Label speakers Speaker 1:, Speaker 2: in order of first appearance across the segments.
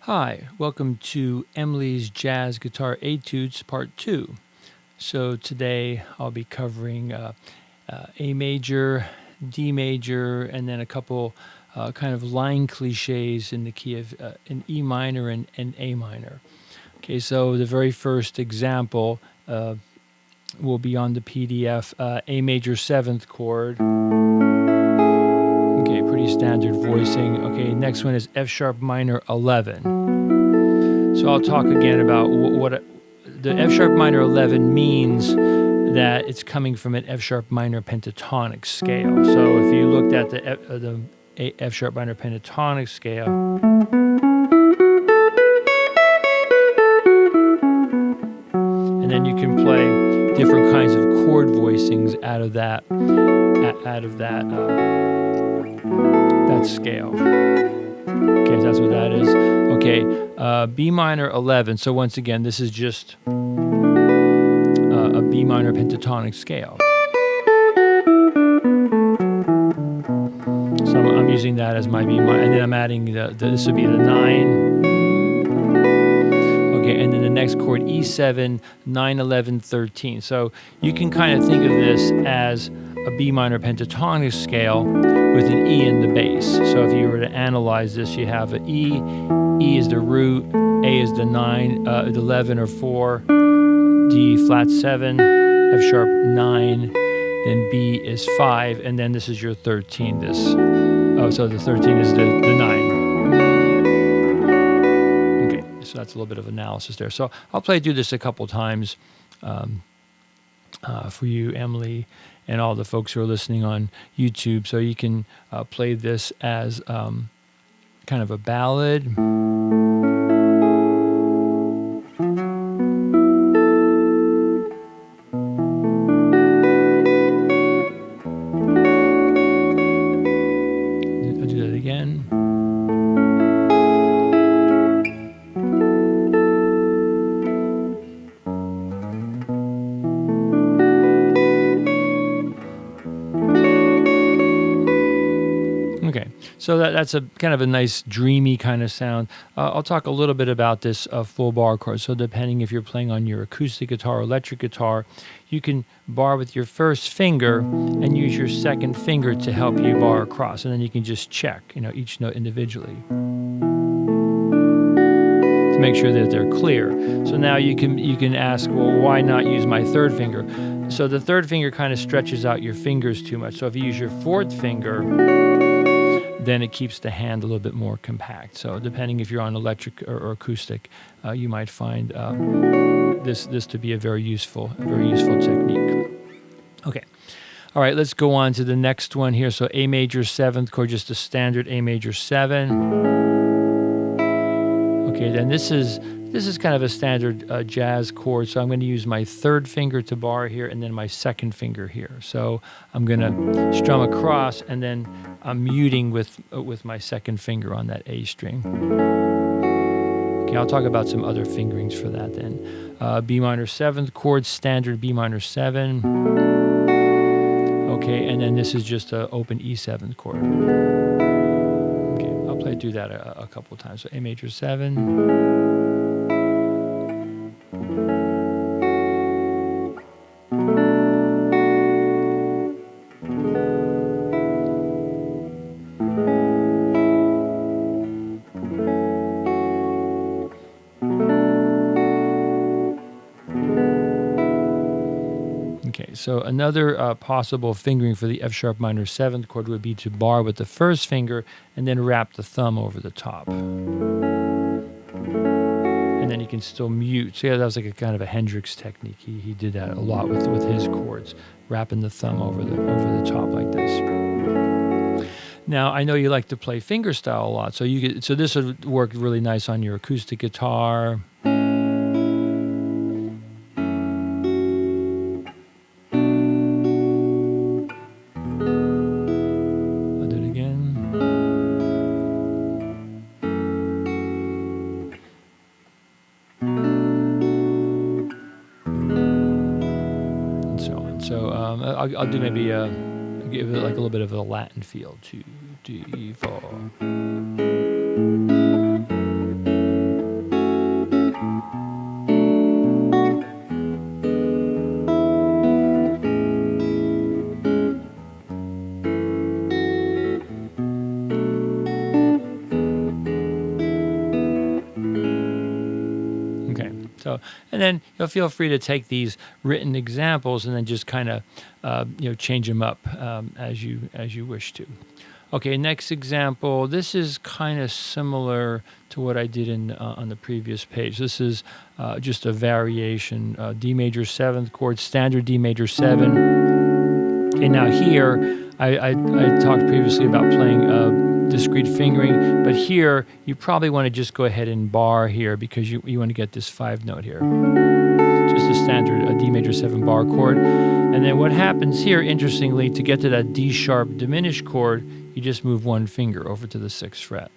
Speaker 1: Hi, welcome to Emily's Jazz Guitar Etudes Part 2. So today I'll be covering A major, D major, and then a couple kind of line cliches in the key of in E minor and A minor. Okay, so the very first example will be on the PDF, A major 7th chord. Okay, pretty standard voicing. Okay, next one is F sharp minor 11. So I'll talk again about what the F sharp minor 11 means, that it's coming from an F sharp minor pentatonic scale. So if you looked at the F sharp minor pentatonic scale, and then you can play different kinds of chord voicings out of that that scale. Okay, that's what that is. Okay, B minor 11. So once again, this is just a B minor pentatonic scale. So I'm using that as my B minor, and then I'm adding this would be the 9. Okay, and then the next chord, E7, 9, 11, 13. So you can kind of think of this as a B minor pentatonic scale with an E in the bass. So if you were to analyze this, you have an E is the root, A is the 9, the 11 or 4, D flat 7, F sharp 9, then B is 5, and then this is your 13. So the 13 is the 9. Okay, so that's a little bit of analysis there. So I'll do this a couple times for you, Emily, and all the folks who are listening on YouTube, so you can play this as kind of a ballad. I'll do that again. Okay, so that's a kind of a nice dreamy kind of sound. I'll talk a little bit about this full bar chord. So depending if you're playing on your acoustic guitar or electric guitar, you can bar with your first finger and use your second finger to help you bar across, and then you can just check, each note individually to make sure that they're clear. So now you can ask, well, why not use my third finger? So the third finger kind of stretches out your fingers too much. So if you use your fourth finger, then it keeps the hand a little bit more compact. So depending if you're on electric or acoustic, you might find this to be a very useful technique. Okay. All right, let's go on to the next one here. So A major 7th chord, just a standard A major 7. Okay, then this is kind of a standard jazz chord. So I'm going to use my third finger to bar here, and then my second finger here. So I'm going to strum across, and then I'm muting with my second finger on that A string. Okay, I'll talk about some other fingerings for that then. B minor 7th chord, standard B minor 7. Okay, and then this is just an open E7 chord. Okay, I'll do that a couple times. So A major 7. Okay, so another possible fingering for the F sharp minor 7th chord would be to bar with the first finger and then wrap the thumb over the top. And then you can still mute. So yeah, that was like a kind of a Hendrix technique. He did that a lot with his chords, wrapping the thumb over the top like this. Now, I know you like to play fingerstyle a lot, so this would work really nice on your acoustic guitar. So I'll do maybe give it like a little bit of a Latin feel. 2, 3, 4. So, and then you'll feel free to take these written examples and then just kind of, change them up as you wish to. Okay, next example. This is kind of similar to what I did on the previous page. This is just a variation, D major 7th chord, standard D major 7. Okay, now here, I talked previously about playing discrete fingering, but here you probably want to just go ahead and bar here because you want to get this 5 note here. Just a standard D major 7 bar chord. And then what happens here, interestingly, to get to that D sharp diminished chord, you just move 1 finger over to the 6th fret.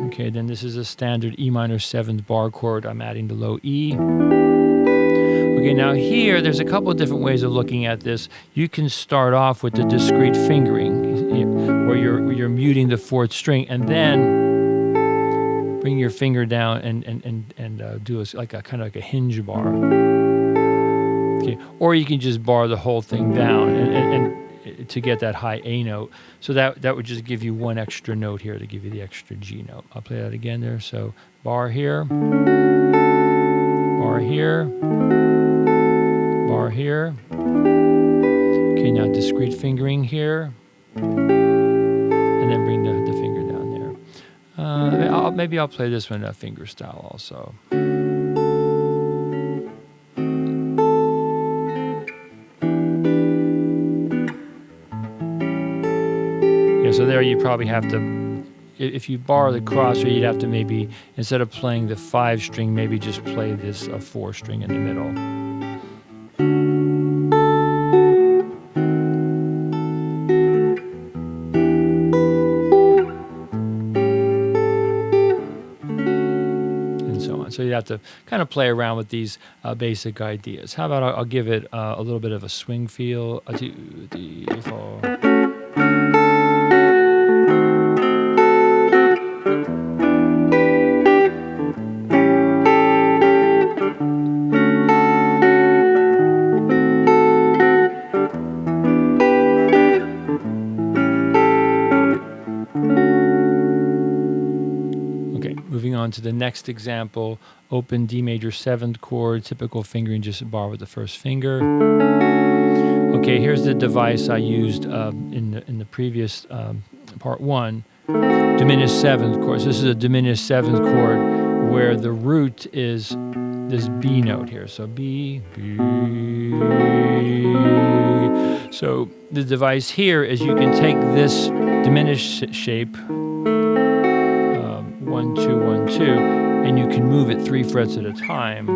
Speaker 1: Okay, then this is a standard E minor 7th bar chord. I'm adding the low E. Okay, now here, there's a couple of different ways of looking at this. You can start off with the discrete fingering, where you're muting the 4th string, and then bring your finger down and do like a kind of like a hinge bar. Okay, or you can just bar the whole thing down and to get that high A note. So that would just give you 1 extra note here to give you the extra G note. I'll play that again there. So bar here, bar here, bar here. Okay, now discrete fingering here, and then bring the finger down there. Maybe I'll play this one finger style also. So there you probably have to, if you bar the crosser, you'd have to maybe, instead of playing the 5 string, maybe just play this 4 string in the middle. And so on. So you have to kind of play around with these basic ideas. How about I'll give it a little bit of a swing feel. 2, 3, 4. Moving on to the next example, open D major 7th chord, typical fingering, just a bar with the 1st finger. Okay, here's the device I used in the previous part 1, diminished 7th chord. So this is a diminished 7th chord where the root is this B note here. So B, B. So the device here is you can take this diminished shape, 1, 2, 1, 2, and you can move it 3 frets at a time.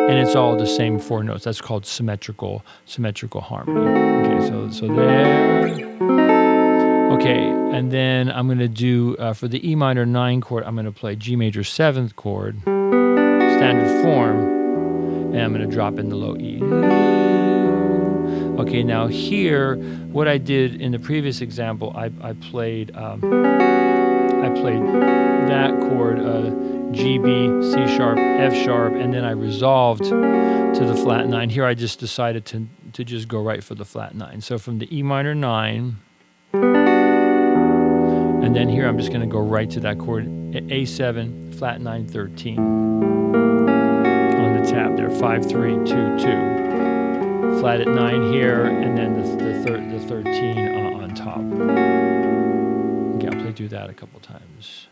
Speaker 1: And it's all the same 4 notes. That's called symmetrical harmony. Okay, so there. Okay, and then I'm going to do, for the E minor 9 chord, I'm going to play G major 7th chord, standard form, and I'm going to drop in the low E. Okay, now here, what I did in the previous example, I played that chord, G, B, C sharp, F sharp, and then I resolved to the flat 9. Here I just decided to just go right for the flat 9. So from the E minor 9, and then here I'm just going to go right to that chord, A7, flat 9, 13. On the tab there, 5, 3, 2, 2. Flat at 9 here, and then the 13 on top. Okay, I'll play through that a couple times.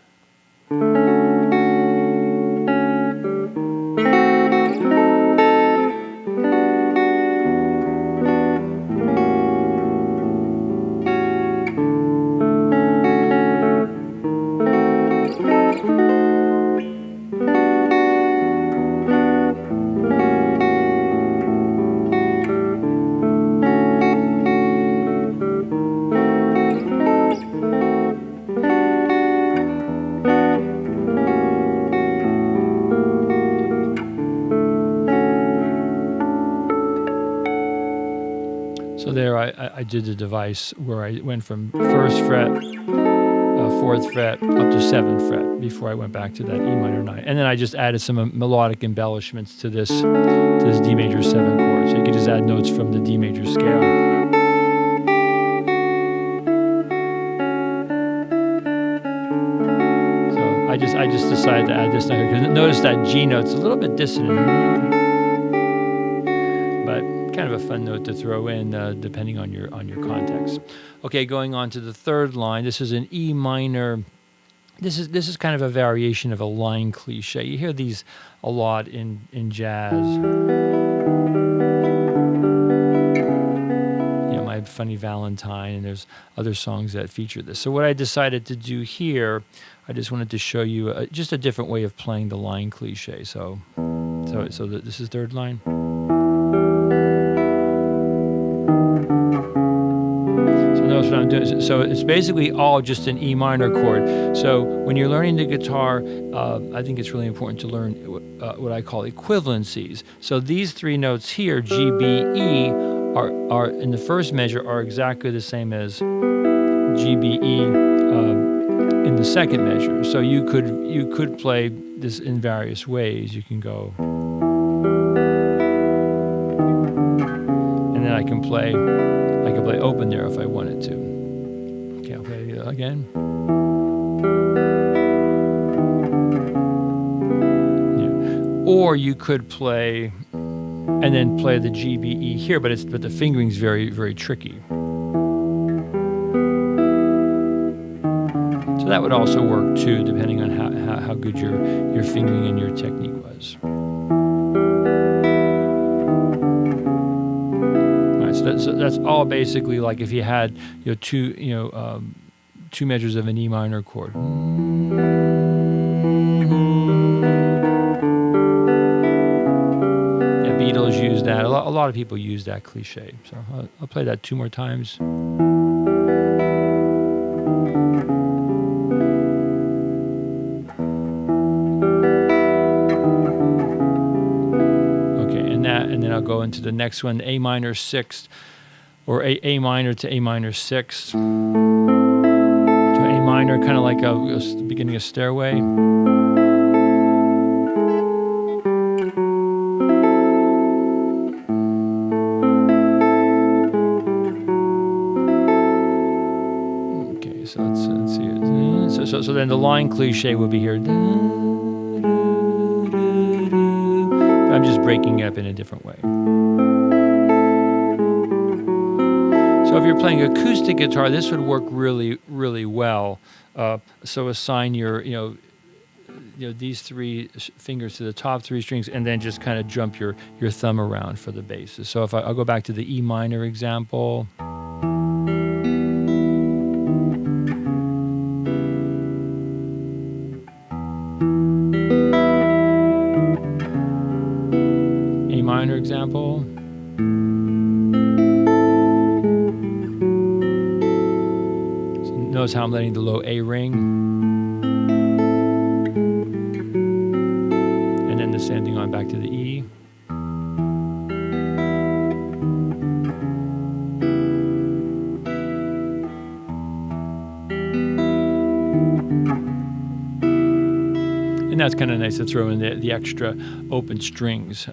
Speaker 1: So there I did the device where I went from 1st fret, 4th fret, up to 7th fret before I went back to that E minor 9. And then I just added some melodic embellishments to this D major 7 chord. So you can just add notes from the D major scale. So I just decided to add this note because notice that G note's a little bit dissonant, but kind of a fun note to throw in depending on your context. Okay, going on to the third line. This is an E minor. This is kind of a variation of a line cliche. You hear these a lot in jazz. My Funny Valentine, and there's other songs that feature this. So what I decided to do here, I just wanted to show you just a different way of playing the line cliche. So this is third line. So notice what I'm doing. So it's basically all just an E minor chord. So when you're learning the guitar, I think it's really important to learn what I call equivalencies. So these three notes here, G, B, E, are in the first measure are exactly the same as G, B, E in the second measure. So you could play this in various ways. You can go, and then I can play open there if I wanted to. Okay, I'll play it again. Yeah. Or you could play. And then play the G, B, E here, but the fingering's very, very tricky. So that would also work too, depending on how good your fingering and your technique was. All right, so that's all basically like if you had two measures of an E minor chord. Beatles use that. A lot of people use that cliche. So I'll play that two more times. Okay, and then I'll go into the next one, A minor sixth, or A minor to A minor sixth. To A minor, kind of like the beginning of Stairway. So let's see it. So then the line cliche will be here. I'm just breaking it up in a different way. So if you're playing acoustic guitar, this would work really, really well. So assign your these three fingers to the top three strings, and then just kind of jump your thumb around for the basses. So if I'll go back to the E minor example. Minor example. So notice how I'm letting the low A ring. And then descending on back to the E. And that's kind of nice to throw in the extra open strings.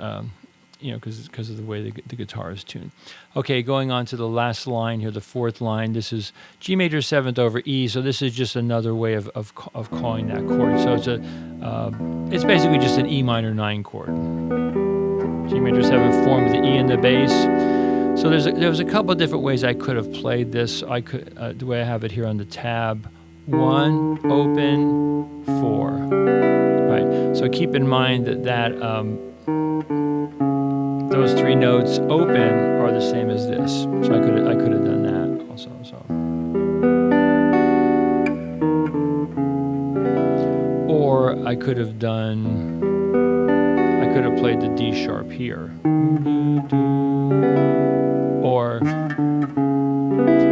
Speaker 1: Because of the way the guitar is tuned. Okay, going on to the last line here, the fourth line. This is G major seventh over E. So this is just another way of calling that chord. So it's basically just an E minor 9 chord. G major seventh form with the E in the bass. So there was a couple of different ways I could have played this. I could the way I have it here on the tab. 1 open 4. Right. So keep in mind that those three notes open are the same as this. So I could have done that also. So. Or I could have played the D sharp here.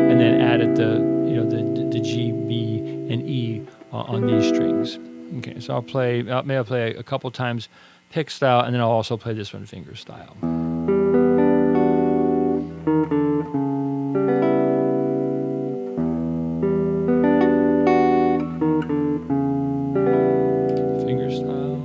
Speaker 1: And then added the G, B, and E on these strings. Okay, so maybe I'll play a couple times pick style, and then I'll also play this one finger style. Finger style.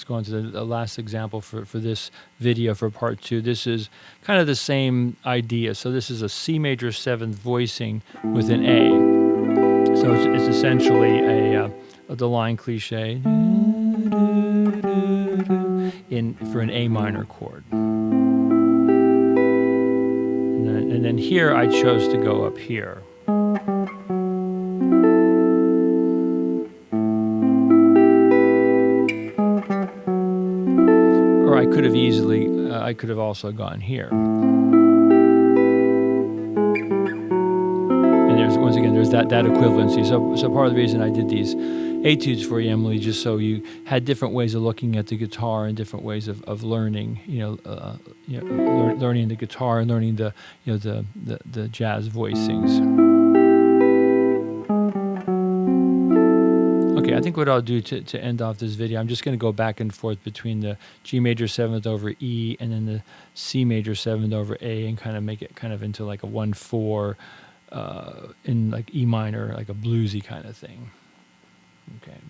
Speaker 1: let's go on to the last example for this video for part 2. This is kind of the same idea. So this is a C major 7th voicing with an A. So it's essentially the line cliche for an A minor chord. And then here I chose to go up here. Or I could have easily, I could have also gone here. And once again, there's that equivalency. So part of the reason I did these etudes for you, Emily, just so you had different ways of looking at the guitar and different ways of learning. Learning the guitar and learning the jazz voicings. Okay, I think what I'll do to end off this video, I'm just going to go back and forth between the G major 7th over E and then the C major 7th over A, and kind of make it kind of into like a 1/4 in like E minor, like a bluesy kind of thing. Okay.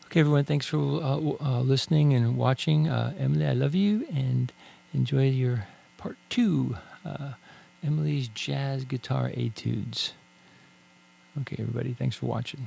Speaker 1: Okay, everyone, thanks for listening and watching. Emily, I love you, and enjoy your part 2, Emily's Jazz Guitar Etudes. Okay, everybody, thanks for watching.